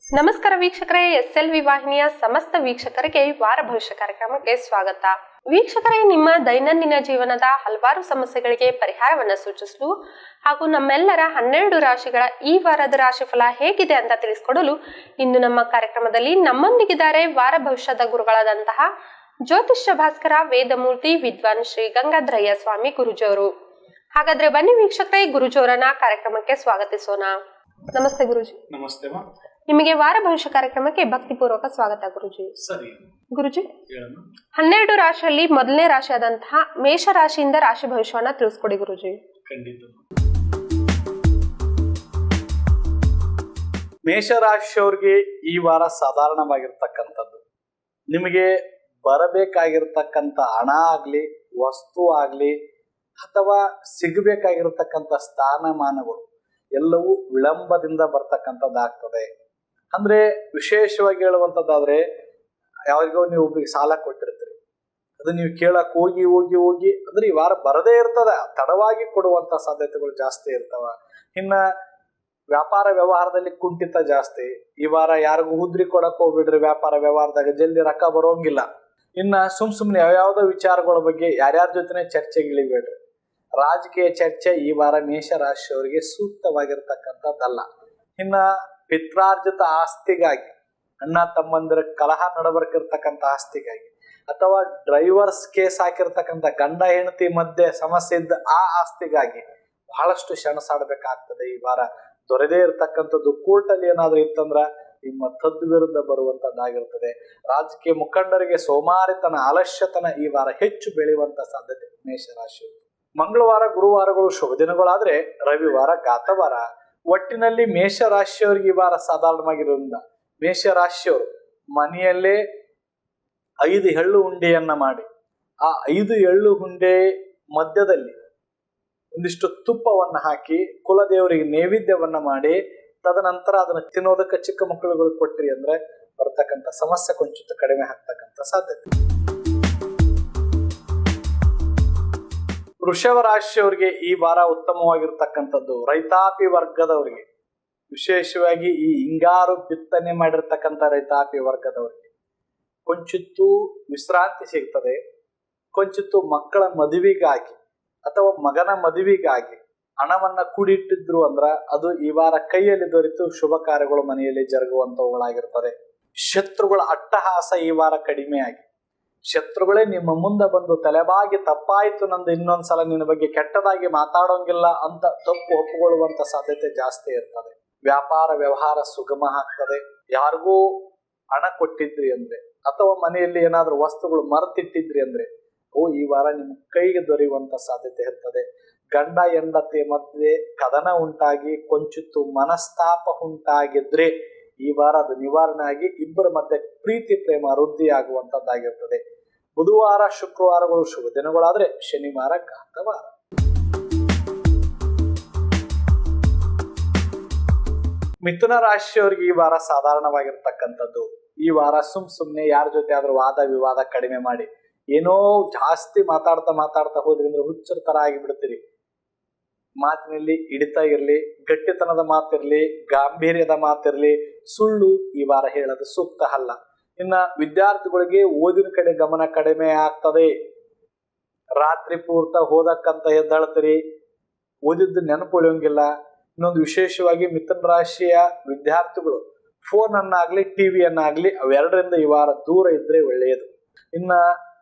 ನಮಸ್ಕಾರ ವೀಕ್ಷಕರೇ, SLV ವಾಹಿನಿಯ ಸಮಸ್ತ ವೀಕ್ಷಕರಿಗೆ ವಾರ ಭವಿಷ್ಯ ಕಾರ್ಯಕ್ರಮಕ್ಕೆ ಸ್ವಾಗತ. ವೀಕ್ಷಕರೇ, ನಿಮ್ಮ ದೈನಂದಿನ ಜೀವನದ ಹಲವಾರು ಸಮಸ್ಯೆಗಳಿಗೆ ಪರಿಹಾರವನ್ನು ಸೂಚಿಸಲು ಹಾಗೂ ನಮ್ಮೆಲ್ಲರ 12 ರಾಶಿಗಳ ಈ ವಾರದ ರಾಶಿಫಲ ಹೇಗಿದೆ ಅಂತ ತಿಳಿಸಿಕೊಡಲು ಇಂದು ನಮ್ಮ ಕಾರ್ಯಕ್ರಮದಲ್ಲಿ ನಮ್ಮೊಂದಿಗಿದ್ದಾರೆ ವಾರ ಭವಿಷ್ಯದ ಗುರುಗಳಾದಂತಹ ಜ್ಯೋತಿಷ್ಯ ಭಾಸ್ಕರ ವೇದಮೂರ್ತಿ ವಿದ್ವಾನ್ ಶ್ರೀ ಗಂಗಾಧರಯ್ಯ ಸ್ವಾಮಿ ಗುರುಜಿಯವರು. ಹಾಗಾದ್ರೆ ಬನ್ನಿ ವೀಕ್ಷಕರೇ, ಗುರುಜಿಯವರನ್ನ ಕಾರ್ಯಕ್ರಮಕ್ಕೆ ಸ್ವಾಗತಿಸೋಣ. ನಮಸ್ತೆ ಗುರುಜಿ. ನಮಸ್ತೆ. ನಿಮಗೆ ವಾರ ಭವಿಷ್ಯ ಕಾರ್ಯಕ್ರಮಕ್ಕೆ ಭಕ್ತಿಪೂರ್ವಕ ಸ್ವಾಗತ ಗುರುಜಿ. ಸರಿ ಗುರುಜಿ, 12 ರಾಶಿಯಲ್ಲಿ ಮೊದಲನೇ ರಾಶಿ ಆದಂತಹ ಮೇಷ ರಾಶಿಯಿಂದ ರಾಶಿ ಭವಿಷ್ಯವನ್ನ ತಿಳಿಸ್ಕೊಡಿ ಗುರುಜಿ. ಖಂಡಿತ. ಮೇಷರಾಶಿಯವ್ರಿಗೆ ಈ ವಾರ ಸಾಧಾರಣವಾಗಿರ್ತಕ್ಕಂಥದ್ದು. ನಿಮಗೆ ಬರಬೇಕಾಗಿರ್ತಕ್ಕಂಥ ಹಣ ಆಗ್ಲಿ, ವಸ್ತು ಆಗ್ಲಿ, ಅಥವಾ ಸಿಗಬೇಕಾಗಿರ್ತಕ್ಕಂಥ ಸ್ಥಾನಮಾನಗಳು ಎಲ್ಲವೂ ವಿಳಂಬದಿಂದ ಬರ್ತಕ್ಕಂಥದ್ದಾಗ್ತದೆ. ಅಂದ್ರೆ ವಿಶೇಷವಾಗಿ ಹೇಳುವಂಥದ್ದಾದ್ರೆ, ಯಾವಾಗೋ ನೀವು ಒಬ್ರಿಗೆ ಸಾಲ ಕೊಟ್ಟಿರ್ತೀರಿ, ಅದು ನೀವು ಕೇಳಕ್ ಹೋಗಿ ಹೋಗಿ ಹೋಗಿ ಅಂದ್ರೆ ಈ ವಾರ ಬರದೇ ಇರ್ತದ, ತಡವಾಗಿ ಕೊಡುವಂತ ಸಾಧ್ಯತೆಗಳು ಜಾಸ್ತಿ ಇರ್ತಾವ. ಇನ್ನ ವ್ಯಾಪಾರ ವ್ಯವಹಾರದಲ್ಲಿ ಕುಂಠಿತ ಜಾಸ್ತಿ. ಈ ವಾರ ಯಾರಿಗೂ ಉದ್ರಿ ಕೊಡಕ್ ಹೋಗ್ಬಿಡ್ರಿ, ವ್ಯಾಪಾರ ವ್ಯವಹಾರದಾಗ ಜಲ್ದಿ ರೊಕ್ಕ ಬರೋಂಗಿಲ್ಲ. ಇನ್ನ ಸುಮ್ನೆ ಯಾವ್ಯಾವ್ದೋ ವಿಚಾರಗಳ ಬಗ್ಗೆ ಯಾರ್ಯಾರ ಜೊತೆನೆ ಚರ್ಚೆಗಿಳಿಬೇಡ್ರಿ. ರಾಜಕೀಯ ಚರ್ಚೆ ಈ ವಾರ ಮೇಷರಾಶಿಯವರಿಗೆ ಸೂಕ್ತವಾಗಿರ್ತಕ್ಕಂಥದ್ದಲ್ಲ. ಇನ್ನ ಪಿತ್ರಾರ್ಜಿತ ಆಸ್ತಿಗಾಗಿ, ಅಣ್ಣ ತಮ್ಮಂದಿರ ಕಲಹ ನಡಬರ್ಕಿರ್ತಕ್ಕಂಥ ಆಸ್ತಿಗಾಗಿ, ಅಥವಾ ಡ್ರೈವರ್ಸ್ ಕೇಸ್ ಹಾಕಿರ್ತಕ್ಕಂಥ ಗಂಡ ಹೆಂಡತಿ ಮಧ್ಯೆ ಸಮಸ್ಯೆ ಇದ್ದ ಆ ಆಸ್ತಿಗಾಗಿ ಬಹಳಷ್ಟು ಶಣಸಾಡ್ಬೇಕಾಗ್ತದೆ. ಈ ವಾರ ದೊರೆದೇ ಇರ್ತಕ್ಕಂಥದ್ದು ಕೋರ್ಟಲ್ಲಿ ಏನಾದ್ರೂ ಇತ್ತಂದ್ರ ನಿಮ್ಮ ತದ್ವಿರುದ್ಧ ಬರುವಂತದ್ದಾಗಿರ್ತದೆ. ರಾಜಕೀಯ ಮುಖಂಡರಿಗೆ ಸೋಮಾರಿತನ, ಆಲಸ್ಯತನ ಈ ವಾರ ಹೆಚ್ಚು ಬೆಳೆಯುವಂತ ಸಾಧ್ಯತೆ ಮೇಷರಾಶಿ. ಮಂಗಳವಾರ ಗುರುವಾರಗಳು ಶುಭ ದಿನಗಳಾದ್ರೆ ರವಿವಾರ ಘಾತವಾರ. ಒಟ್ಟಿನಲ್ಲಿ ಮೇಷರಾಶಿಯವರಿಗೆ ಈ ವಾರ ಸಾಧಾರಣವಾಗಿರೋದ್ರಿಂದ ಮೇಷರಾಶಿಯವರು ಮನೆಯಲ್ಲೇ 5 ಎಳ್ಳು ಉಂಡೆಯನ್ನ ಮಾಡಿ, ಆ 5 ಎಳ್ಳು ಉಂಡೆ ಮಧ್ಯದಲ್ಲಿ ಒಂದಿಷ್ಟು ತುಪ್ಪವನ್ನ ಹಾಕಿ ಕುಲದೇವರಿಗೆ ನೈವೇದ್ಯವನ್ನ ಮಾಡಿ, ತದನಂತರ ಅದನ್ನ ತಿನ್ನೋದಕ್ಕೆ ಚಿಕ್ಕ ಮಕ್ಕಳುಗಳು ಕೊಟ್ರಿ ಅಂದ್ರೆ ಬರ್ತಕ್ಕಂಥ ಸಮಸ್ಯೆ ಕೊಂಚ ಕಡಿಮೆ ಆಗ್ತಕ್ಕಂಥ ಸಾಧ್ಯತೆ. ವೃಷಭ ರಾಶಿಯವರಿಗೆ ಈ ವಾರ ಉತ್ತಮವಾಗಿರ್ತಕ್ಕಂಥದ್ದು. ರೈತಾಪಿ ವರ್ಗದವರಿಗೆ, ವಿಶೇಷವಾಗಿ ಈ ಹಿಂಗಾರು ಬಿತ್ತನೆ ಮಾಡಿರ್ತಕ್ಕಂಥ ರೈತಾಪಿ ವರ್ಗದವರಿಗೆ ಕೊಂಚಿತ್ತು ವಿಶ್ರಾಂತಿ ಸಿಗ್ತದೆ. ಕೊಂಚಿತ್ತು ಮಕ್ಕಳ ಮದುವೆಗಾಗಿ ಅಥವಾ ಮಗನ ಮದುವೆಗಾಗಿ ಹಣವನ್ನ ಕೂಡಿಟ್ಟಿದ್ರು ಅಂದ್ರ ಅದು ಈ ವಾರ ಕೈಯಲ್ಲಿ ದೊರೆತು ಶುಭ ಕಾರ್ಯಗಳು ಮನೆಯಲ್ಲಿ ಜರುಗುವಂತವುಗಳಾಗಿರ್ತದೆ. ಶತ್ರುಗಳ ಅಟ್ಟಹಾಸ ಈ ವಾರ ಕಡಿಮೆ ಆಗಿ, ಶತ್ರುಗಳೇ ನಿಮ್ಮ ಮುಂದೆ ಬಂದು ತಲೆಬಾಗಿ ತಪ್ಪಾಯ್ತು ನಂದು, ಇನ್ನೊಂದ್ಸಲ ನಿನ್ನ ಬಗ್ಗೆ ಕೆಟ್ಟದಾಗಿ ಮಾತಾಡೋಂಗಿಲ್ಲ ಅಂತ ತಪ್ಪು ಒಪ್ಪುಕೊಳ್ಳುವಂತ ಸಾಧ್ಯತೆ ಜಾಸ್ತಿ ಇರ್ತದೆ. ವ್ಯಾಪಾರ ವ್ಯವಹಾರ ಸುಗಮ ಆಗ್ತದೆ. ಯಾರಿಗೂ ಹಣ ಕೊಟ್ಟಿದ್ರಿ ಅಂದ್ರೆ ಅಥವಾ ಮನೆಯಲ್ಲಿ ಏನಾದ್ರೂ ವಸ್ತುಗಳು ಮರೆತಿಟ್ಟಿದ್ರಿ ಅಂದ್ರೆ ಈ ವಾರ ನಿಮ್ಮ ಕೈಗೆ ದೊರೆಯುವಂತ ಸಾಧ್ಯತೆ ಇರ್ತದೆ. ಗಂಡ ಹೆಂಡತಿ ಮಧ್ಯೆ ಕದನ ಉಂಟಾಗಿ ಕೊಂಚಿತ್ತು ಮನಸ್ತಾಪ ಉಂಟಾಗಿದ್ರೆ ಈ ವಾರ ಅದು ನಿವಾರಣೆ ಆಗಿ ಇಬ್ಬರ ಮಧ್ಯೆ ಪ್ರೀತಿ ಪ್ರೇಮ ವೃದ್ಧಿ ಆಗುವಂತದ್ದಾಗಿರ್ತದೆ. ಬುಧವಾರ ಶುಕ್ರವಾರಗಳು ಶುಭ ದಿನಗಳಾದ್ರೆ ಶನಿವಾರ ಘಾತವಾರ. ಮಿಥುನ ರಾಶಿಯವರಿಗೆ ಈ ವಾರ ಸಾಧಾರಣವಾಗಿರ್ತಕ್ಕಂಥದ್ದು. ಈ ವಾರ ಸುಮ್ನೆ ಯಾರ ಜೊತೆ ಆದ್ರೂ ವಾದ ವಿವಾದ ಕಡಿಮೆ ಮಾಡಿ, ಏನೋ ಜಾಸ್ತಿ ಮಾತಾಡ್ತಾ ಹೋದ್ರಿ ಅಂದ್ರೆ ಹುಚ್ಚರ ತರ ಆಗಿಬಿಡ್ತೀರಿ. ಮಾತಿನಲ್ಲಿ ಹಿಡಿತ ಇರ್ಲಿ, ಗಟ್ಟಿತನದ ಮಾತಿರ್ಲಿ, ಗಾಂಭೀರ್ಯದ ಮಾತಿರ್ಲಿ, ಸುಳ್ಳು ಈ ವಾರ ಹೇಳೋದು ಸೂಕ್ತ ಅಲ್ಲ. ಇನ್ನ ವಿದ್ಯಾರ್ಥಿಗಳಿಗೆ ಓದಿನ ಕಡೆ ಗಮನ ಕಡಿಮೆ ಆಗ್ತದೆ. ರಾತ್ರಿ ಪೂರ್ತ ಓದಕ್ಕಂತ ಎದ್ದಳ್ತೀರಿ, ಓದಿದ್ದು ನೆನಪು ಉಳಿಯೋಂಗಿಲ್ಲ. ಇನ್ನೊಂದು ವಿಶೇಷವಾಗಿ ಮಿಥುನ ರಾಶಿಯ ವಿದ್ಯಾರ್ಥಿಗಳು ಫೋನ್ ಅನ್ನಾಗ್ಲಿ ಟಿವಿಯನ್ನಾಗ್ಲಿ ಅವೆರಡರಿಂದ ಈ ವಾರ ದೂರ ಇದ್ರೆ ಒಳ್ಳೆಯದು. ಇನ್ನ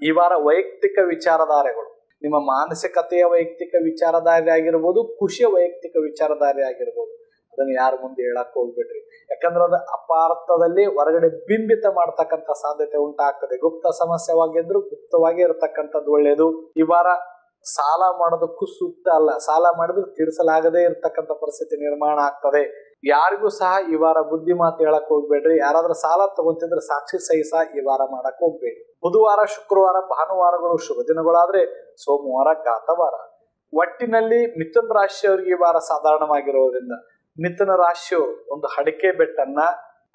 ಈ ವಾರ ವೈಯಕ್ತಿಕ ವಿಚಾರಧಾರೆಗಳು, ನಿಮ್ಮ ಮಾನಸಿಕತೆಯ ವೈಯಕ್ತಿಕ ವಿಚಾರಧಾರೆ ಆಗಿರ್ಬೋದು, ಖುಷಿಯ ವೈಯಕ್ತಿಕ ವಿಚಾರಧಾರೆ ಆಗಿರ್ಬೋದು, ಅದನ್ನ ಯಾರ ಮುಂದೆ ಹೇಳಕ್ ಹೋಗ್ಬಿಡ್ರಿ. ಯಾಕಂದ್ರೆ ಅದು ಅಪಾರ್ಥದಲ್ಲಿ ಹೊರಗಡೆ ಬಿಂಬಿತ ಮಾಡ್ತಕ್ಕಂಥ ಸಾಧ್ಯತೆ ಉಂಟಾಗ್ತದೆ. ಗುಪ್ತ ಸಮಸ್ಯೆವಾಗಿದ್ರು ಗುಪ್ತವಾಗಿ ಇರತಕ್ಕಂಥದ್ದು ಒಳ್ಳೆಯದು. ಈ ವಾರ ಸಾಲ ಮಾಡೋದಕ್ಕೂ ಸೂಕ್ತ ಅಲ್ಲ. ಸಾಲ ಮಾಡಿದ್ರೆ ತೀರಿಸಲಾಗದೇ ಇರತಕ್ಕಂಥ ಪರಿಸ್ಥಿತಿ ನಿರ್ಮಾಣ ಆಗ್ತದೆ. ಯಾರಿಗೂ ಸಹ ಈ ವಾರ ಬುದ್ಧಿ ಮಾತು ಹೇಳಕ್ ಹೋಗ್ಬೇಡ್ರಿ. ಯಾರಾದ್ರೂ ಸಾಲ ತಗೊಂತಿದ್ರೆ ಸಾಕ್ಷಿ ಸಹಿ ಸಹ ಈ ವಾರ ಮಾಡಕ್ ಹೋಗ್ಬೇಡಿ. ಬುಧವಾರ ಶುಕ್ರವಾರ ಭಾನುವಾರಗಳು ಶುಭ ದಿನಗಳಾದ್ರೆ ಸೋಮವಾರ ಘಾತವಾರ. ಒಟ್ಟಿನಲ್ಲಿ ಮಿಥುನ ರಾಶಿಯವರಿಗೆ ಈ ವಾರ ಸಾಧಾರಣವಾಗಿರೋದ್ರಿಂದ ಮಿಥುನ ರಾಶಿಯವರು ಒಂದು ಅಡಿಕೆ ಬೆಟ್ಟನ್ನ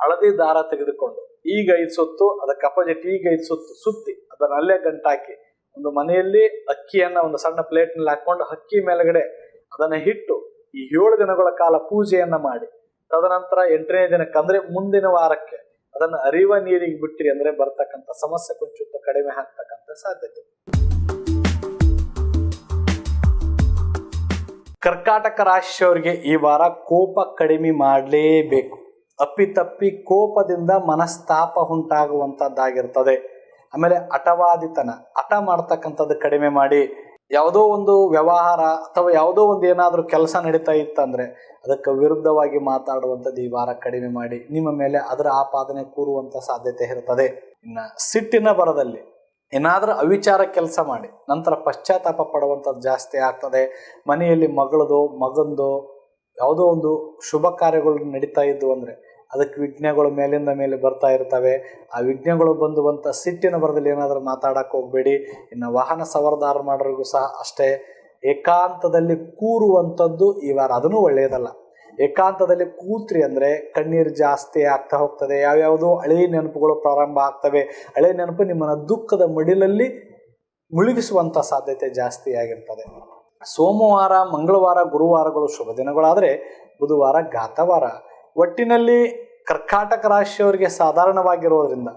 ಹಳದಿ ದಾರ ತೆಗೆದುಕೊಂಡು ಈಗ 5 ಸುತ್ತು, ಅದಕ್ಕೆ ಅಪೋಸಿಟ್ ಈಗ 5 ಸುತ್ತು ಸುತ್ತಿ ಅದನ್ನ ಅಲ್ಲೇ ಗಂಟಾಕಿ ಒಂದು ಮನೆಯಲ್ಲಿ ಅಕ್ಕಿಯನ್ನ ಒಂದು ಸಣ್ಣ ಪ್ಲೇಟ್ ನಲ್ಲಿ ಹಾಕೊಂಡು ಅಕ್ಕಿ ಮೇಲ್ಗಡೆ ಅದನ್ನ ಇಟ್ಟು ಈ 7 ದಿನಗಳ ಕಾಲ ಪೂಜೆಯನ್ನ ಮಾಡಿ ತದನಂತರ 8ನೇ ದಿನಕ್ಕೆ ಅಂದ್ರೆ ಮುಂದಿನ ವಾರಕ್ಕೆ ಅದನ್ನ ಅರಿವ ನೀರಿಗೆ ಬಿಟ್ರಿ ಅಂದ್ರೆ ಬರ್ತಕ್ಕಂಥ ಸಮಸ್ಯೆ ಕೊಂಚ ಕಡಿಮೆ ಆಗ್ತಕ್ಕಂಥ ಸಾಧ್ಯತೆ. ಕರ್ಕಾಟಕ ರಾಶಿಯವರಿಗೆ ಈ ವಾರ ಕೋಪ ಕಡಿಮೆ ಮಾಡಲೇಬೇಕು. ಅಪ್ಪಿತಪ್ಪಿ ಕೋಪದಿಂದ ಮನಸ್ತಾಪ ಉಂಟಾಗುವಂತದ್ದಾಗಿರ್ತದೆ. ಆಮೇಲೆ ಹಠವಾದಿತನ, ಹಠ ಮಾಡ್ತಕ್ಕಂಥದ್ದು ಕಡಿಮೆ ಮಾಡಿ. ಯಾವುದೋ ಒಂದು ವ್ಯವಹಾರ ಅಥವಾ ಯಾವುದೋ ಒಂದು ಏನಾದರೂ ಕೆಲಸ ನಡೀತಾ ಇತ್ತಂದ್ರೆ ಅದಕ್ಕೆ ವಿರುದ್ಧವಾಗಿ ಮಾತಾಡುವಂಥದ್ದು ಈ ವಾರ ಕಡಿಮೆ ಮಾಡಿ. ನಿಮ್ಮ ಮೇಲೆ ಅದರ ಆಪಾದನೆ ಕೂರುವಂತ ಸಾಧ್ಯತೆ ಇರ್ತದೆ. ಇನ್ನು ಸಿಟ್ಟಿನ ಬರದಲ್ಲಿ ಏನಾದರೂ ಅವಿಚಾರ ಕೆಲಸ ಮಾಡಿ ನಂತರ ಪಶ್ಚಾತ್ತಾಪ ಪಡುವಂಥದ್ದು ಜಾಸ್ತಿ ಆಗ್ತದೆ. ಮನೆಯಲ್ಲಿ ಮಗಳದು ಮಗಂದು ಯಾವುದೋ ಒಂದು ಶುಭ ಕಾರ್ಯಗಳು ನಡೀತಾ ಇದ್ವು ಅಂದರೆ ಅದಕ್ಕೆ ವಿಘ್ನಗಳು ಮೇಲಿಂದ ಮೇಲೆ ಬರ್ತಾ ಇರ್ತವೆ. ಆ ವಿಘ್ನಗಳು ಬಂದುವಂಥ ಸಿಟ್ಟಿನ ಬರದಲ್ಲಿ ಏನಾದರೂ ಮಾತಾಡಕ್ಕೆ ಹೋಗಬೇಡಿ. ಇನ್ನು ವಾಹನ ಸವಾರದಾರ ಮಾಡೋರಿಗೂ ಸಹ ಅಷ್ಟೇ, ಏಕಾಂತದಲ್ಲಿ ಕೂರುವಂಥದ್ದು ಈ ವಾರ ಅದನ್ನು ಒಳ್ಳೆಯದಲ್ಲ. ಏಕಾಂತದಲ್ಲಿ ಕೂತ್ರಿ ಅಂದರೆ ಕಣ್ಣೀರು ಜಾಸ್ತಿ ಆಗ್ತಾ ಹೋಗ್ತದೆ. ಯಾವ್ಯಾವುದೋ ಹಳೆಯ ನೆನಪುಗಳು ಪ್ರಾರಂಭ ಆಗ್ತವೆ. ಹಳೆಯ ನೆನಪು ನಿಮ್ಮನ್ನು ದುಃಖದ ಮಡಿಲಲ್ಲಿ ಮುಳುಗಿಸುವಂಥ ಸಾಧ್ಯತೆ ಜಾಸ್ತಿ ಆಗಿರ್ತದೆ. ಸೋಮವಾರ, ಮಂಗಳವಾರ, ಗುರುವಾರಗಳು ಶುಭ ದಿನಗಳಾದರೆ ಬುಧವಾರ ಘಾತವಾರ. ಒಟ್ಟಿನಲ್ಲಿ ಕರ್ಕಾಟಕ ರಾಶಿಯವರಿಗೆ ಸಾಧಾರಣವಾಗಿರೋದ್ರಿಂದ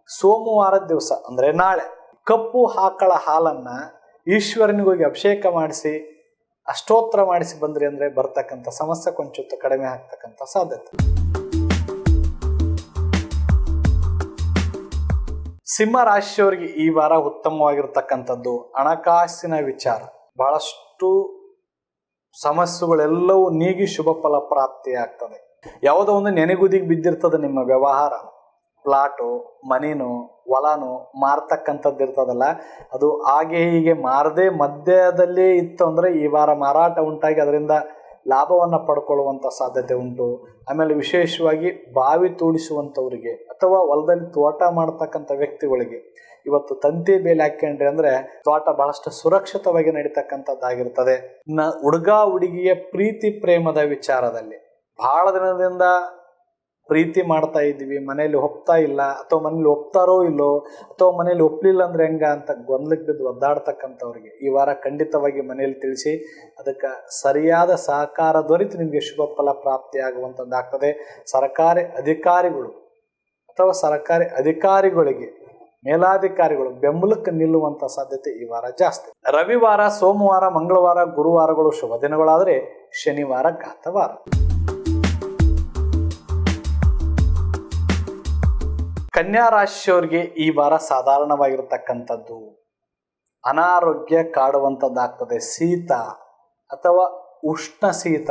ಸೋಮವಾರದ ದಿವಸ ಅಂದರೆ ನಾಳೆ ಕಪ್ಪು ಆಕಳ ಹಾಲನ್ನು ಈಶ್ವರನಿಗೋಗಿ ಅಭಿಷೇಕ ಮಾಡಿಸಿ ಅಷ್ಟೋತ್ರ ಮಾಡಿಸಿ ಬಂದ್ರಿ ಅಂದರೆ ಬರ್ತಕ್ಕಂಥ ಸಮಸ್ಯೆ ಕೊಂಚ ಕಡಿಮೆ ಆಗ್ತಕ್ಕಂಥ ಸಾಧ್ಯತೆ. ಸಿಂಹ ರಾಶಿಯವರಿಗೆ ಈ ವಾರ ಉತ್ತಮವಾಗಿರ್ತಕ್ಕಂಥದ್ದು ಹಣಕಾಸಿನ ವಿಚಾರ. ಬಹಳಷ್ಟು ಸಮಸ್ಯೆಗಳೆಲ್ಲವೂ ನೀಗಿ ಶುಭ ಫಲ ಪ್ರಾಪ್ತಿ ಆಗ್ತದೆ. ಯಾವುದೋ ಒಂದು ನೆನೆಗುದಿಗೆ ಬಿದ್ದಿರ್ತದೆ ನಿಮ್ಮ ವ್ಯವಹಾರ, ಪ್ಲಾಟು, ಮನಿನೋ, ಹೊಲನೋ ಮಾರ್ತಕ್ಕಂಥದ್ದು ಇರ್ತದಲ್ಲ, ಅದು ಹಾಗೆ ಹೀಗೆ ಮಾರದೆ ಮಧ್ಯದಲ್ಲೇ ಇತ್ತು ಅಂದರೆ ಈ ವಾರ ಮಾರಾಟ ಉಂಟಾಗಿ ಅದರಿಂದ ಲಾಭವನ್ನು ಪಡ್ಕೊಳ್ಳುವಂಥ ಸಾಧ್ಯತೆ ಉಂಟು. ಆಮೇಲೆ ವಿಶೇಷವಾಗಿ ಬಾವಿ ತೋಡಿಸುವಂಥವ್ರಿಗೆ ಅಥವಾ ಹೊಲದಲ್ಲಿ ತೋಟ ಮಾಡ್ತಕ್ಕಂಥ ವ್ಯಕ್ತಿಗಳಿಗೆ ಇವತ್ತು ತಂತಿ ಬೇಲಿ ಹಾಕೊಂಡ್ರಿ ಅಂದರೆ ತೋಟ ಬಹಳಷ್ಟು ಸುರಕ್ಷಿತವಾಗಿ ನಡೀತಕ್ಕಂಥದ್ದಾಗಿರ್ತದೆ. ಇನ್ನು ಹುಡುಗ ಹುಡುಗಿಯ ಪ್ರೀತಿ ಪ್ರೇಮದ ವಿಚಾರದಲ್ಲಿ ಬಹಳ ದಿನದಿಂದ ಪ್ರೀತಿ ಮಾಡ್ತಾ ಇದ್ದೀವಿ, ಮನೇಲಿ ಒಪ್ತಾ ಇಲ್ಲ ಅಥವಾ ಮನೇಲಿ ಒಪ್ತಾರೋ ಇಲ್ಲೋ ಅಥವಾ ಮನೇಲಿ ಒಪ್ಪಲಿಲ್ಲ ಅಂದ್ರೆ ಹೆಂಗ ಅಂತ ಗೊಂದಲಕ್ಕೆ ಬಿದ್ದು ಒದ್ದಾಡ್ತಕ್ಕಂಥವ್ರಿಗೆ ಈ ವಾರ ಖಂಡಿತವಾಗಿ ಮನೆಯಲ್ಲಿ ತಿಳಿಸಿ ಅದಕ್ಕೆ ಸರಿಯಾದ ಸಹಕಾರ ದೊರೆತು ನಿಮಗೆ ಶುಭ ಫಲ ಪ್ರಾಪ್ತಿ ಆಗುವಂಥದ್ದಾಗ್ತದೆ. ಸರ್ಕಾರಿ ಅಧಿಕಾರಿಗಳು ಅಥವಾ ಸರ್ಕಾರಿ ಅಧಿಕಾರಿಗಳಿಗೆ ಮೇಲಾಧಿಕಾರಿಗಳು ಬೆಂಬಲಕ್ಕೆ ನಿಲ್ಲುವಂಥ ಸಾಧ್ಯತೆ ಈ ವಾರ ಜಾಸ್ತಿ. ರವಿವಾರ, ಸೋಮವಾರ, ಮಂಗಳವಾರ, ಗುರುವಾರಗಳು ಶುಭ ದಿನಗಳಾದರೆ ಶನಿವಾರ ಘಾತವಾರ. ಕನ್ಯಾ ರಾಶಿಯವರಿಗೆ ಈ ವಾರ ಸಾಧಾರಣವಾಗಿರ್ತಕ್ಕಂಥದ್ದು ಅನಾರೋಗ್ಯ ಕಾಡುವಂಥದ್ದಾಗ್ತದೆ. ಶೀತ ಅಥವಾ ಉಷ್ಣ ಶೀತ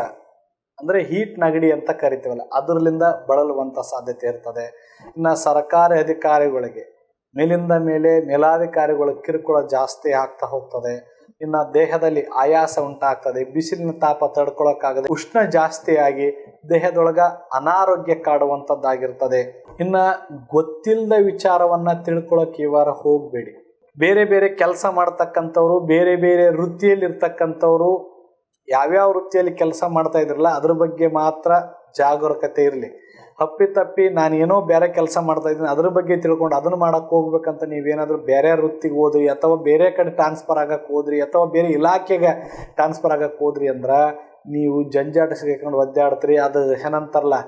ಅಂದರೆ ಹೀಟ್ ನೆಗಡಿ ಅಂತ ಕರಿತೀವಲ್ಲ, ಅದರಿಂದ ಬಳಲುವಂಥ ಸಾಧ್ಯತೆ ಇರ್ತದೆ. ಇನ್ನು ಸರ್ಕಾರಿ ಅಧಿಕಾರಿಗಳಿಗೆ ಮೇಲಿಂದ ಮೇಲೆ ಮೇಲಾಧಿಕಾರಿಗಳ ಕಿರುಕುಳ ಜಾಸ್ತಿ ಆಗ್ತಾ ಹೋಗ್ತದೆ. ಇನ್ನು ದೇಹದಲ್ಲಿ ಆಯಾಸ ಉಂಟಾಗ್ತದೆ, ಬಿಸಿಲಿನ ತಾಪ ತಡ್ಕೊಳಕ್ಕಾಗದೆ ಉಷ್ಣ ಜಾಸ್ತಿಯಾಗಿ ದೇಹದೊಳಗ ಅನಾರೋಗ್ಯ ಕಾಡುವಂಥದ್ದಾಗಿರ್ತದೆ. ಇನ್ನು ಗೊತ್ತಿಲ್ಲದ ವಿಚಾರವನ್ನು ತಿಳ್ಕೊಳಕ್ಕೆ ಈ ವಾರ ಹೋಗಬೇಡಿ. ಬೇರೆ ಬೇರೆ ಕೆಲಸ ಮಾಡ್ತಕ್ಕಂಥವ್ರು, ಬೇರೆ ಬೇರೆ ವೃತ್ತಿಯಲ್ಲಿರ್ತಕ್ಕಂಥವ್ರು ಯಾವ್ಯಾವ ವೃತ್ತಿಯಲ್ಲಿ ಕೆಲಸ ಮಾಡ್ತಾ ಇದ್ರಲ್ಲ ಅದ್ರ ಬಗ್ಗೆ ಮಾತ್ರ ಜಾಗರೂಕತೆ ಇರಲಿ. ಅಪ್ಪಿತಪ್ಪಿ ನಾನೇನೋ ಬೇರೆ ಕೆಲಸ ಮಾಡ್ತಾ ಇದ್ದೀನಿ ಅದ್ರ ಬಗ್ಗೆ ತಿಳ್ಕೊಂಡು ಅದನ್ನು ಮಾಡಕ್ಕೆ ಹೋಗ್ಬೇಕಂತ ನೀವೇನಾದರೂ ಬೇರೆ ವೃತ್ತಿಗೆ ಹೋದ್ರಿ ಅಥವಾ ಬೇರೆ ಕಡೆ ಟ್ರಾನ್ಸ್ಫರ್ ಆಗಕ್ಕೆ ಹೋದ್ರಿ ಅಥವಾ ಬೇರೆ ಇಲಾಖೆಗೆ ಟ್ರಾನ್ಸ್ಫರ್ ಆಗಕ್ಕೆ ಹೋದ್ರಿ ಅಂದ್ರೆ ನೀವು ಜಂಜಾಟ ಸಿಗ್ಕೊಂಡು ಒದ್ದಾಡ್ತೀರಿ. ಅದು ಏನಂತಾರಲ್ಲ,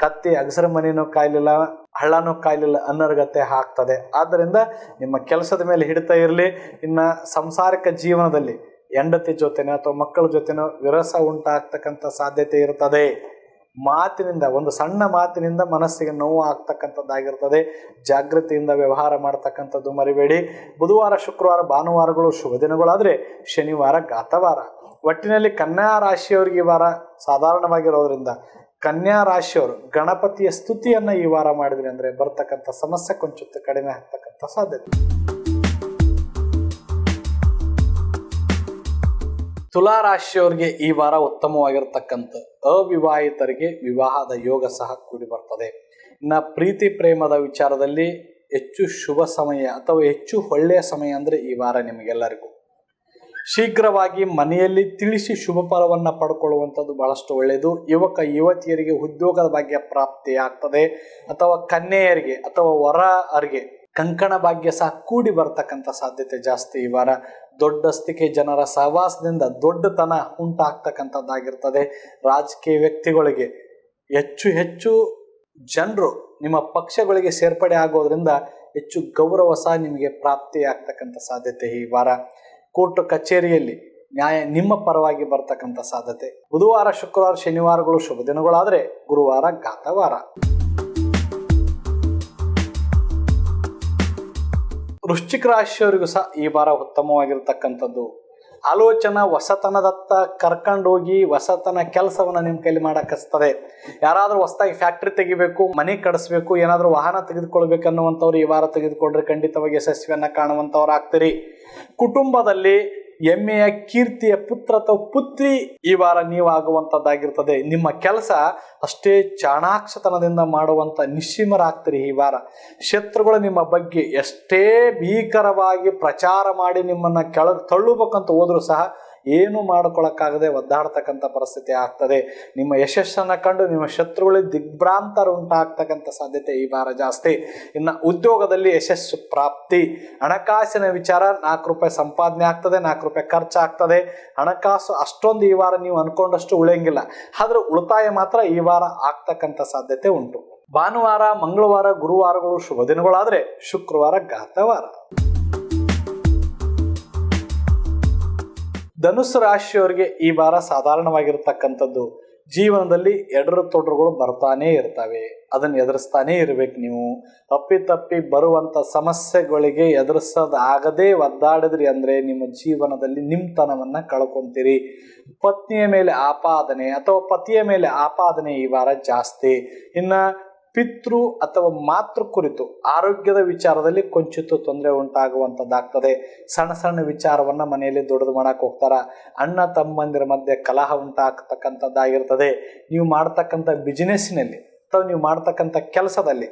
ಕತ್ತಿ ಅಗಸರ ಮನೆಯೂ ಕಾಯ್ಲಿಲ್ಲ ಹಳ್ಳನೂ ಕಾಯ್ಲಿಲ್ಲ ಅನ್ನರ್ಗತೆ ಆಗ್ತದೆ. ಆದ್ದರಿಂದ ನಿಮ್ಮ ಕೆಲಸದ ಮೇಲೆ ಹಿಡಿತಾ ಇರಲಿ. ಇನ್ನು ಸಾಂಸಾರಿಕ ಜೀವನದಲ್ಲಿ ಹೆಂಡತಿ ಜೊತೆನೋ ಅಥವಾ ಮಕ್ಕಳ ಜೊತೆನೋ ವಿರಸ ಉಂಟಾಗ್ತಕ್ಕಂಥ ಸಾಧ್ಯತೆ ಇರ್ತದೆ. ಮಾತಿನಿಂದ, ಒಂದು ಸಣ್ಣ ಮಾತಿನಿಂದ ಮನಸ್ಸಿಗೆ ನೋವು ಆಗ್ತಕ್ಕಂಥದ್ದಾಗಿರ್ತದೆ. ಜಾಗೃತಿಯಿಂದ ವ್ಯವಹಾರ ಮಾಡ್ತಕ್ಕಂಥದ್ದು ಮರಿಬೇಡಿ. ಬುಧವಾರ, ಶುಕ್ರವಾರ, ಭಾನುವಾರಗಳು ಶುಭ ದಿನಗಳಾದರೆ ಶನಿವಾರ ಘಾತವಾರ. ಒಟ್ಟಿನಲ್ಲಿ ಕನ್ಯಾ ರಾಶಿಯವರಿಗೆ ಈ ವಾರ ಸಾಧಾರಣವಾಗಿರೋದ್ರಿಂದ ಕನ್ಯಾ ರಾಶಿಯವರು ಗಣಪತಿಯ ಸ್ತುತಿಯನ್ನು ಈ ವಾರ ಮಾಡಿದ್ರಿ ಅಂದರೆ ಬರ್ತಕ್ಕಂಥ ಸಮಸ್ಯೆ ಕೊಂಚ ಕಡಿಮೆ ಆಗ್ತಕ್ಕಂಥ ಸಾಧ್ಯತೆ. ತುಲಾ ರಾಶಿಯವರಿಗೆ ಈ ವಾರ ಉತ್ತಮವಾಗಿರ್ತಕ್ಕಂಥ ಅವಿವಾಹಿತರಿಗೆ ವಿವಾಹದ ಯೋಗ ಸಹ ಕೂಡಿ ಬರ್ತದೆ. ಇನ್ನು ಪ್ರೀತಿ ಪ್ರೇಮದ ವಿಚಾರದಲ್ಲಿ ಹೆಚ್ಚು ಶುಭ ಸಮಯ ಅಥವಾ ಹೆಚ್ಚು ಒಳ್ಳೆಯ ಸಮಯ ಅಂದರೆ ಈ ವಾರ ನಿಮಗೆಲ್ಲರಿಗೂ ಶೀಘ್ರವಾಗಿ ಮನೆಯಲ್ಲಿ ತಿಳಿಸಿ ಶುಭ ಫಲವನ್ನು ಪಡ್ಕೊಳ್ಳುವಂಥದ್ದು ಬಹಳಷ್ಟು ಒಳ್ಳೆಯದು. ಯುವಕ ಯುವತಿಯರಿಗೆ ಉದ್ಯೋಗದ ಭಾಗ್ಯ ಪ್ರಾಪ್ತಿ ಆಗ್ತದೆ ಅಥವಾ ಕನ್ಯೆಯರಿಗೆ ಅಥವಾ ವರರಿಗೆ ಕಂಕಣ ಭಾಗ್ಯ ಸಹ ಕೂಡಿ ಬರ್ತಕ್ಕಂಥ ಸಾಧ್ಯತೆ ಜಾಸ್ತಿ ಈ ವಾರ. ದೊಡ್ಡಸ್ತಿಕೆ ಜನರ ಸಹವಾಸದಿಂದ ದೊಡ್ಡತನ ಉಂಟಾಗ್ತಕ್ಕಂಥದ್ದಾಗಿರ್ತದೆ. ರಾಜಕೀಯ ವ್ಯಕ್ತಿಗಳಿಗೆ ಹೆಚ್ಚು ಹೆಚ್ಚು ಜನರು ನಿಮ್ಮ ಪಕ್ಷಗಳಿಗೆ ಸೇರ್ಪಡೆ ಆಗೋದ್ರಿಂದ ಹೆಚ್ಚು ಗೌರವ ಸಹ ನಿಮಗೆ ಪ್ರಾಪ್ತಿ ಆಗ್ತಕ್ಕಂಥ ಸಾಧ್ಯತೆ ಈ ವಾರ. ಕೋರ್ಟ್ ಕಚೇರಿಯಲ್ಲಿ ನ್ಯಾಯ ನಿಮ್ಮ ಪರವಾಗಿ ಬರ್ತಕ್ಕಂಥ ಸಾಧ್ಯತೆ. ಬುಧವಾರ ಶುಕ್ರವಾರ ಶನಿವಾರಗಳು ಶುಭ ದಿನಗಳಾದರೆ ಗುರುವಾರ ಘಾತವಾರ. ವೃಶ್ಚಿಕ ರಾಶಿಯವರಿಗೂ ಸಹ ಈ ವಾರ ಉತ್ತಮವಾಗಿರ್ತಕ್ಕಂಥದ್ದು. ಆಲೋಚನಾ ಹೊಸತನದತ್ತ ಕರ್ಕೊಂಡೋಗಿ ಹೊಸತನ ಕೆಲಸವನ್ನ ನಿಮ್ಮ ಕೈಲಿ ಮಾಡಕ್ಕಿಸ್ತದೆ. ಯಾರಾದ್ರೂ ಹೊಸದಾಗಿ ಫ್ಯಾಕ್ಟ್ರಿ ತೆಗಿಬೇಕು, ಮನೆ ಕಡಿಸ್ಬೇಕು, ಏನಾದ್ರೂ ವಾಹನ ತೆಗೆದುಕೊಳ್ಬೇಕನ್ನುವಂಥವ್ರು ಈ ವಾರ ತೆಗೆದುಕೊಂಡ್ರೆ ಖಂಡಿತವಾಗಿ ಯಶಸ್ವಿಯನ್ನ ಕಾಣುವಂಥವ್ರು ಆಗ್ತೀರಿ. ಕುಟುಂಬದಲ್ಲಿ ಹೆಮ್ಮೆಯ ಕೀರ್ತಿಯ ಪುತ್ರ ಅಥವಾ ಪುತ್ರಿ ಈ ವಾರ ನೀವು ಆಗುವಂಥದ್ದಾಗಿರ್ತದೆ. ನಿಮ್ಮ ಕೆಲಸ ಅಷ್ಟೇ ಚಾಣಾಕ್ಷತನದಿಂದ ಮಾಡುವಂಥ ನಿಶ್ಚಿಮರಾಗ್ತೀರಿ ಈ ವಾರ. ಶತ್ರುಗಳು ನಿಮ್ಮ ಬಗ್ಗೆ ಎಷ್ಟೇ ಭೀಕರವಾಗಿ ಪ್ರಚಾರ ಮಾಡಿ ನಿಮ್ಮನ್ನು ಕೆಳಗೆ ತಳ್ಳುಬೇಕಂತ ಹೋದ್ರೂ ಸಹ ಏನು ಮಾಡ್ಕೊಳಕ್ಕಾಗದೆ ಒದ್ದಾಡ್ತಕ್ಕಂಥ ಪರಿಸ್ಥಿತಿ ಆಗ್ತದೆ. ನಿಮ್ಮ ಯಶಸ್ಸನ್ನು ಕಂಡು ನಿಮ್ಮ ಶತ್ರುಗಳಿಗೆ ದಿಗ್ಭ್ರಾಂತರ ಉಂಟಾಗ್ತಕ್ಕಂಥ ಸಾಧ್ಯತೆ ಈ ವಾರ ಜಾಸ್ತಿ. ಇನ್ನು ಉದ್ಯೋಗದಲ್ಲಿ ಯಶಸ್ಸು ಪ್ರಾಪ್ತಿ. ಹಣಕಾಸಿನ ವಿಚಾರ, 4 ರೂಪಾಯಿ ಸಂಪಾದನೆ ಆಗ್ತದೆ, 4 ರೂಪಾಯಿ ಖರ್ಚಾಗ್ತದೆ. ಹಣಕಾಸು ಅಷ್ಟೊಂದು ಈ ವಾರ ನೀವು ಅನ್ಕೊಂಡಷ್ಟು ಉಳಿಯಂಗಿಲ್ಲ, ಆದ್ರೆ ಉಳಿತಾಯ ಮಾತ್ರ ಈ ವಾರ ಆಗ್ತಕ್ಕಂಥ ಸಾಧ್ಯತೆ ಉಂಟು. ಭಾನುವಾರ, ಮಂಗಳವಾರ, ಗುರುವಾರಗಳು ಶುಭ ದಿನಗಳಾದ್ರೆ ಶುಕ್ರವಾರ ಘಾತವಾರ. ಧನುಸ್ಸು ರಾಶಿಯವರಿಗೆ ಈ ವಾರ ಸಾಧಾರಣವಾಗಿರ್ತಕ್ಕಂಥದ್ದು. ಜೀವನದಲ್ಲಿ ಎಡರು ತೊಡರುಗಳು ಬರ್ತಾನೆ ಇರ್ತವೆ, ಅದನ್ನು ಎದುರಿಸ್ತಾನೆ ಇರ್ಬೇಕು. ನೀವು ಅಪ್ಪಿತಪ್ಪಿ ಬರುವಂಥ ಸಮಸ್ಯೆಗಳಿಗೆ ಎದುರಿಸೋದಾಗದೇ ಒದ್ದಾಡಿದ್ರಿ ಅಂದರೆ ನಿಮ್ಮ ಜೀವನದಲ್ಲಿ ನಿಮ್ಮತನವನ್ನು ಕಳ್ಕೊಂತೀರಿ. ಪತ್ನಿಯ ಮೇಲೆ ಆಪಾದನೆ ಅಥವಾ ಪತಿಯ ಮೇಲೆ ಆಪಾದನೆ ಈ ವಾರ ಜಾಸ್ತಿ. ಇನ್ನು ಪಿತೃ ಅಥವಾ ಮಾತೃ ಕುರಿತು ಆರೋಗ್ಯದ ವಿಚಾರದಲ್ಲಿ ಕೊಂಚಿತ್ತು ತೊಂದರೆ ಉಂಟಾಗುವಂಥದ್ದಾಗ್ತದೆ. ಸಣ್ಣ ಸಣ್ಣ ವಿಚಾರವನ್ನು ಮನೆಯಲ್ಲಿ ದೊಡ್ಡದು ಮಾಡಕ್ಕೆ ಹೋಗ್ತಾರ. ಅಣ್ಣ ತಮ್ಮಂದಿರ ಮಧ್ಯೆ ಕಲಹ ಉಂಟಾಗ್ತಕ್ಕಂಥದ್ದಾಗಿರ್ತದೆ. ನೀವು ಮಾಡ್ತಕ್ಕಂಥ ಬಿಸ್ನೆಸ್ಸಿನಲ್ಲಿ ಅಥವಾ ನೀವು ಮಾಡ್ತಕ್ಕಂಥ ಕೆಲಸದಲ್ಲಿ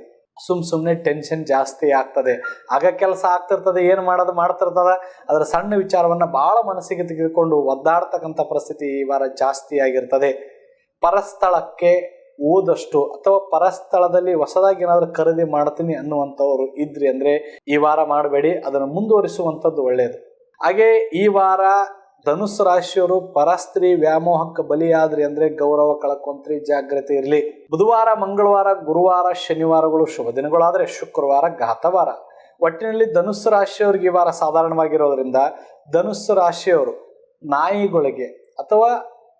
ಸುಮ್ಮನೆ ಟೆನ್ಷನ್ ಜಾಸ್ತಿ ಆಗ್ತದೆ. ಆಗ ಕೆಲಸ ಆಗ್ತಿರ್ತದೆ, ಏನು ಮಾಡೋದು ಮಾಡ್ತಿರ್ತದ, ಅದರ ಸಣ್ಣ ವಿಚಾರವನ್ನು ಭಾಳ ಮನಸ್ಸಿಗೆ ತೆಗೆದುಕೊಂಡು ಒದ್ದಾಡ್ತಕ್ಕಂಥ ಪರಿಸ್ಥಿತಿ ಈ ವಾರ ಜಾಸ್ತಿ ಆಗಿರ್ತದೆ. ಪರಸ್ಥಳಕ್ಕೆ ಓದಷ್ಟು ಅಥವಾ ಪರಸ್ಥಳದಲ್ಲಿ ಹೊಸದಾಗಿ ಏನಾದರೂ ಖರೀದಿ ಮಾಡ್ತೀನಿ ಅನ್ನುವಂಥವ್ರು ಇದ್ರಿ ಅಂದರೆ ಈ ವಾರ ಮಾಡಬೇಡಿ, ಅದನ್ನು ಮುಂದುವರಿಸುವಂಥದ್ದು ಒಳ್ಳೆಯದು. ಹಾಗೆ ಈ ವಾರ ಧನುಸ್ಸು ರಾಶಿಯವರು ಪರಸ್ತ್ರೀ ವ್ಯಾಮೋಹಕ್ಕೆ ಬಲಿಯಾದ್ರಿ ಅಂದರೆ ಗೌರವ ಕಳ್ಕೊಂತ್ರಿ, ಜಾಗ್ರತೆ ಇರಲಿ. ಬುಧವಾರ, ಮಂಗಳವಾರ, ಗುರುವಾರ, ಶನಿವಾರಗಳು ಶುಭ ದಿನಗಳಾದರೆ ಶುಕ್ರವಾರ ಘಾತವಾರ. ಒಟ್ಟಿನಲ್ಲಿ ಧನುಸ್ಸು ರಾಶಿಯವರಿಗೆ ಈ ವಾರ ಸಾಧಾರಣವಾಗಿರೋದ್ರಿಂದ ಧನುಸ್ಸು ರಾಶಿಯವರು ನಾಯಿಗಳಿಗೆ ಅಥವಾ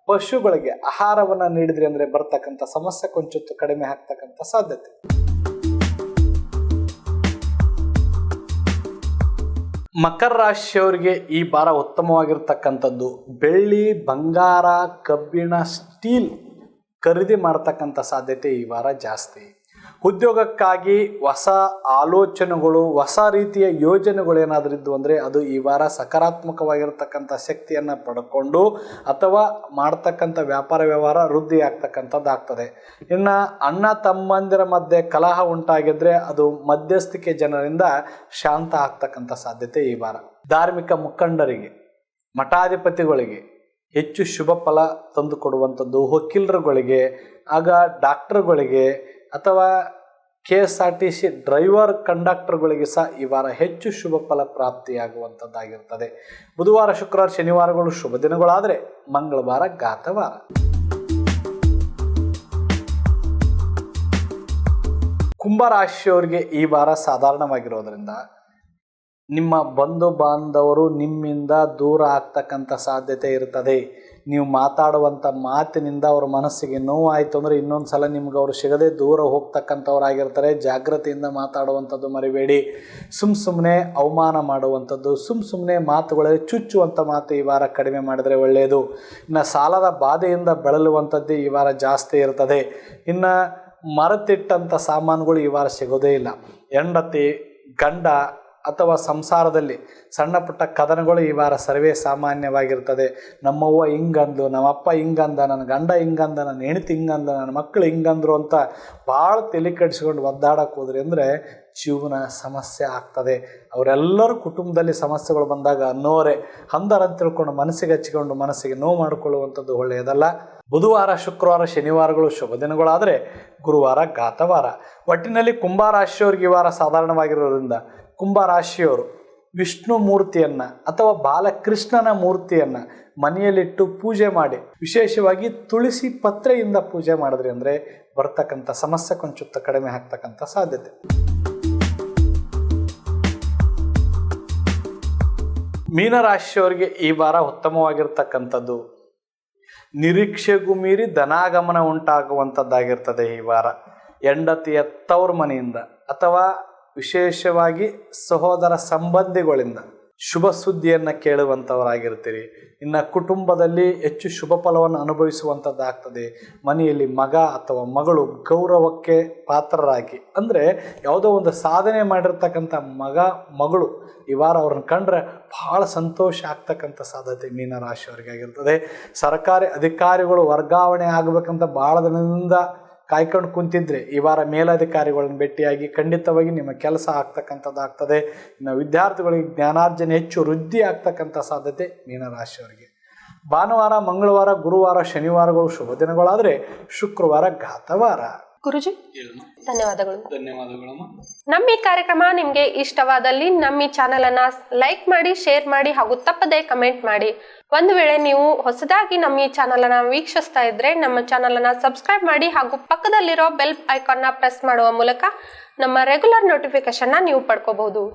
ಪಶುಗಳಿಗೆ ಆಹಾರವನ್ನು ನೀಡಿದ್ರಿ ಅಂದರೆ ಬರ್ತಕ್ಕಂಥ ಸಮಸ್ಯೆ ಕೊಂಚ ಕಡಿಮೆ ಆಗ್ತಕ್ಕಂಥ ಸಾಧ್ಯತೆ. ಮಕರ ರಾಶಿಯವರಿಗೆ ಈ ವಾರ ಉತ್ತಮವಾಗಿರ್ತಕ್ಕಂಥದ್ದು. ಬೆಳ್ಳಿ, ಬಂಗಾರ, ಕಬ್ಬಿಣ, ಸ್ಟೀಲ್ ಖರೀದಿ ಮಾಡ್ತಕ್ಕಂಥ ಸಾಧ್ಯತೆ ಈ ವಾರ ಜಾಸ್ತಿ. ಉದ್ಯೋಗಕ್ಕಾಗಿ ಹೊಸ ಆಲೋಚನೆಗಳು, ಹೊಸ ರೀತಿಯ ಯೋಜನೆಗಳು ಏನಾದರೂ ಇದ್ದು ಅಂದರೆ ಅದು ಈ ವಾರ ಸಕಾರಾತ್ಮಕವಾಗಿರ್ತಕ್ಕಂಥ ಶಕ್ತಿಯನ್ನು ಪಡ್ಕೊಂಡು ಅಥವಾ ಮಾಡ್ತಕ್ಕಂಥ ವ್ಯಾಪಾರ ವ್ಯವಹಾರ ವೃದ್ಧಿ ಆಗ್ತಕ್ಕಂಥದ್ದಾಗ್ತದೆ. ಇನ್ನು ಅಣ್ಣ ತಮ್ಮಂದಿರ ಮಧ್ಯೆ ಕಲಹ ಉಂಟಾಗಿದ್ರೆ ಅದು ಮಧ್ಯಸ್ಥಿಕೆ ಜನರಿಂದ ಶಾಂತ ಆಗ್ತಕ್ಕಂಥ ಸಾಧ್ಯತೆ ಈ ವಾರ. ಧಾರ್ಮಿಕ ಮುಖಂಡರಿಗೆ, ಮಠಾಧಿಪತಿಗಳಿಗೆ ಹೆಚ್ಚು ಶುಭ ಫಲ ತಂದು ಕೊಡುವಂಥದ್ದು. ವಕೀಲರುಗಳಿಗೆ, ಆಗ ಡಾಕ್ಟರ್ಗಳಿಗೆ ಅಥವಾ KSRTC ಡ್ರೈವರ್ ಕಂಡಕ್ಟರ್ಗಳಿಗೆ ಸಹ ಈ ವಾರ ಹೆಚ್ಚು ಶುಭ ಫಲ ಪ್ರಾಪ್ತಿಯಾಗುವಂಥದ್ದಾಗಿರ್ತದೆ. ಬುಧವಾರ, ಶುಕ್ರವಾರ, ಶನಿವಾರಗಳು ಶುಭ ದಿನಗಳಾದರೆ ಮಂಗಳವಾರ ಘಾತವಾರ. ಕುಂಭರಾಶಿಯವರಿಗೆ ಈ ವಾರ ಸಾಧಾರಣವಾಗಿರೋದ್ರಿಂದ ನಿಮ್ಮ ಬಂಧು ಬಾಂಧವರು ನಿಮ್ಮಿಂದ ದೂರ ಆಗ್ತಕ್ಕಂಥ ಸಾಧ್ಯತೆ ಇರ್ತದೆ. ನೀವು ಮಾತಾಡುವಂಥ ಮಾತಿನಿಂದ ಅವ್ರ ಮನಸ್ಸಿಗೆ ನೋವಾಯಿತು ಅಂದರೆ ಇನ್ನೊಂದು ಸಲ ನಿಮ್ಗೆ ಅವರು ಸಿಗದೆ ದೂರ ಹೋಗ್ತಕ್ಕಂಥವ್ರಾಗಿರ್ತಾರೆ. ಜಾಗ್ರತೆಯಿಂದ ಮಾತಾಡುವಂಥದ್ದು ಮರಿಬೇಡಿ. ಸುಮ್ಮನೆ ಅವಮಾನ ಮಾಡುವಂಥದ್ದು, ಸುಮ್ಮನೆ ಮಾತುಗಳಲ್ಲಿ ಚುಚ್ಚುವಂಥ ಮಾತು ಈ ವಾರ ಕಡಿಮೆ ಮಾಡಿದರೆ ಒಳ್ಳೆಯದು. ಇನ್ನು ಸಾಲದ ಬಾಧೆಯಿಂದ ಬಳಲುವಂಥದ್ದು ಈ ವಾರ ಜಾಸ್ತಿ ಇರ್ತದೆ. ಇನ್ನು ಮರೆತಿಟ್ಟಂಥ ಸಾಮಾನುಗಳು ಈ ವಾರ ಸಿಗೋದೇ ಇಲ್ಲ. ಹೆಂಡತಿ, ಗಂಡ ಅಥವಾ ಸಂಸಾರದಲ್ಲಿ ಸಣ್ಣ ಪುಟ್ಟ ಕದನಗಳು ಈ ವಾರ ಸರ್ವೇ ಸಾಮಾನ್ಯವಾಗಿರ್ತದೆ. ನಮ್ಮವ್ವ ಹಿಂಗಂದು, ನಮ್ಮಪ್ಪ ಹಿಂಗಂದ, ನನ್ನ ಗಂಡ ಹಿಂಗಂದ, ನನ್ನ ಹೆಂಡತಿ ಹಿಂಗಂದ, ನನ್ನ ಮಕ್ಕಳು ಹಿಂಗಂದ್ರು ಅಂತ ಭಾಳ ತಲೆ ಕೆಡಿಸ್ಕೊಂಡು ಒದ್ದಾಡಕ್ಕೆ ಹೋದ್ರಿ ಅಂದರೆ ಜೀವನ ಸಮಸ್ಯೆ ಆಗ್ತದೆ. ಅವರೆಲ್ಲರೂ ಕುಟುಂಬದಲ್ಲಿ ಸಮಸ್ಯೆಗಳು ಬಂದಾಗ ಅನ್ನೋರೆ ಅಂದರಂತ ತಿಳ್ಕೊಂಡು ಮನಸ್ಸಿಗೆ ಹಚ್ಚಿಕೊಂಡು ಮನಸ್ಸಿಗೆ ನೋವು ಮಾಡಿಕೊಳ್ಳುವಂಥದ್ದು ಒಳ್ಳೆಯದಲ್ಲ. ಬುಧವಾರ, ಶುಕ್ರವಾರ, ಶನಿವಾರಗಳು ಶುಭ ದಿನಗಳಾದರೆ ಗುರುವಾರ ಘಾತವಾರ. ಒಟ್ಟಿನಲ್ಲಿ ಕುಂಭರಾಶಿಯವ್ರಿಗೆ ಈ ವಾರ ಸಾಧಾರಣವಾಗಿರೋದ್ರಿಂದ ಕುಂಭರಾಶಿಯವರು ವಿಷ್ಣು ಮೂರ್ತಿಯನ್ನ ಅಥವಾ ಬಾಲಕೃಷ್ಣನ ಮೂರ್ತಿಯನ್ನ ಮನೆಯಲ್ಲಿಟ್ಟು ಪೂಜೆ ಮಾಡಿ, ವಿಶೇಷವಾಗಿ ತುಳಸಿ ಪತ್ರೆಯಿಂದ ಪೂಜೆ ಮಾಡಿದ್ರಿ ಅಂದರೆ ಬರ್ತಕ್ಕಂಥ ಸಮಸ್ಯೆ ಕೊಂಚ ಕಡಿಮೆ ಆಗ್ತಕ್ಕಂಥ ಸಾಧ್ಯತೆ. ಮೀನರಾಶಿಯವರಿಗೆ ಈ ವಾರ ಉತ್ತಮವಾಗಿರ್ತಕ್ಕಂಥದ್ದು. ನಿರೀಕ್ಷೆಗೂ ಮೀರಿ ಧನಾಗಮನ ಉಂಟಾಗುವಂಥದ್ದಾಗಿರ್ತದೆ ಈ ವಾರ. ಹೆಂಡತಿಯ ತವರು ಮನೆಯಿಂದ ಅಥವಾ ವಿಶೇಷವಾಗಿ ಸಹೋದರ ಸಂಬಂಧಿಗಳಿಂದ ಶುಭ ಸುದ್ದಿಯನ್ನು ಕೇಳುವಂಥವರಾಗಿರ್ತೀರಿ. ಇನ್ನು ಕುಟುಂಬದಲ್ಲಿ ಹೆಚ್ಚು ಶುಭ ಫಲವನ್ನು ಅನುಭವಿಸುವಂಥದ್ದಾಗ್ತದೆ. ಮನೆಯಲ್ಲಿ ಮಗ ಅಥವಾ ಮಗಳು ಗೌರವಕ್ಕೆ ಪಾತ್ರರಾಗಿ, ಅಂದರೆ ಯಾವುದೋ ಒಂದು ಸಾಧನೆ ಮಾಡಿರ್ತಕ್ಕಂಥ ಮಗಳು ಈ ವಾರ ಅವ್ರನ್ನ ಕಂಡ್ರೆ ಭಾಳ ಸಂತೋಷ ಆಗ್ತಕ್ಕಂಥ ಸಾಧ್ಯತೆ ಮೀನರಾಶಿಯವರಿಗೆ ಆಗಿರ್ತದೆ. ಸರ್ಕಾರಿ ಅಧಿಕಾರಿಗಳು ವರ್ಗಾವಣೆ ಆಗಬೇಕಂತ ಭಾಳ ದಿನದಿಂದ ಕಾಯ್ಕೊಂಡು ಕುಂತಿದ್ರೆ ಈ ವಾರ ಮೇಲಧಿಕಾರಿಗಳನ್ನ ಭೇಟಿಯಾಗಿ ಖಂಡಿತವಾಗಿ ನಿಮ್ಮ ಕೆಲಸ ಆಗ್ತಕ್ಕಂಥದ್ದಾಗ್ತದೆ. ಇನ್ನು ವಿದ್ಯಾರ್ಥಿಗಳಿಗೆ ಜ್ಞಾನಾರ್ಜನೆ ಹೆಚ್ಚು ವೃದ್ಧಿ ಆಗ್ತಕ್ಕಂಥ ಸಾಧ್ಯತೆ ಮೀನರಾಶಿಯವರಿಗೆ. ಭಾನುವಾರ, ಮಂಗಳವಾರ, ಗುರುವಾರ, ಶನಿವಾರಗಳು ಶುಭ ದಿನಗಳಾದರೆ ಶುಕ್ರವಾರ ಘಾತವಾರ. ಗುರುಜಿ ಧನ್ಯವಾದಗಳು. ಧನ್ಯವಾದಗಳಮ್ಮ. ನಮ್ಮ ಈ ಕಾರ್ಯಕ್ರಮ ನಿಮಗೆ ಇಷ್ಟವಾದಲ್ಲಿ ನಮ್ಮ ಈ ಚಾನೆಲ್ ಅನ್ನ ಲೈಕ್ ಮಾಡಿ, ಶೇರ್ ಮಾಡಿ ಹಾಗೂ ತಪ್ಪದೇ ಕಮೆಂಟ್ ಮಾಡಿ. ಒಂದು ವೇಳೆ ನೀವು ಹೊಸದಾಗಿ ನಮ್ಮ ಈ ಚಾನೆಲ್ ಅನ್ನ ವೀಕ್ಷಿಸ್ತಾ ಇದ್ರೆ ನಮ್ಮ ಚಾನೆಲ್ ಅನ್ನ ಸಬ್ಸ್ಕ್ರೈಬ್ ಮಾಡಿ ಹಾಗೂ ಪಕ್ಕದಲ್ಲಿರೋ ಬೆಲ್ ಐಕಾನ್ ನ ಪ್ರೆಸ್ ಮಾಡುವ ಮೂಲಕ ನಮ್ಮ ರೆಗ್ಯುಲರ್ ನೋಟಿಫಿಕೇಶನ್ ನ ನೀವು ಪಡ್ಕೋಬಹುದು.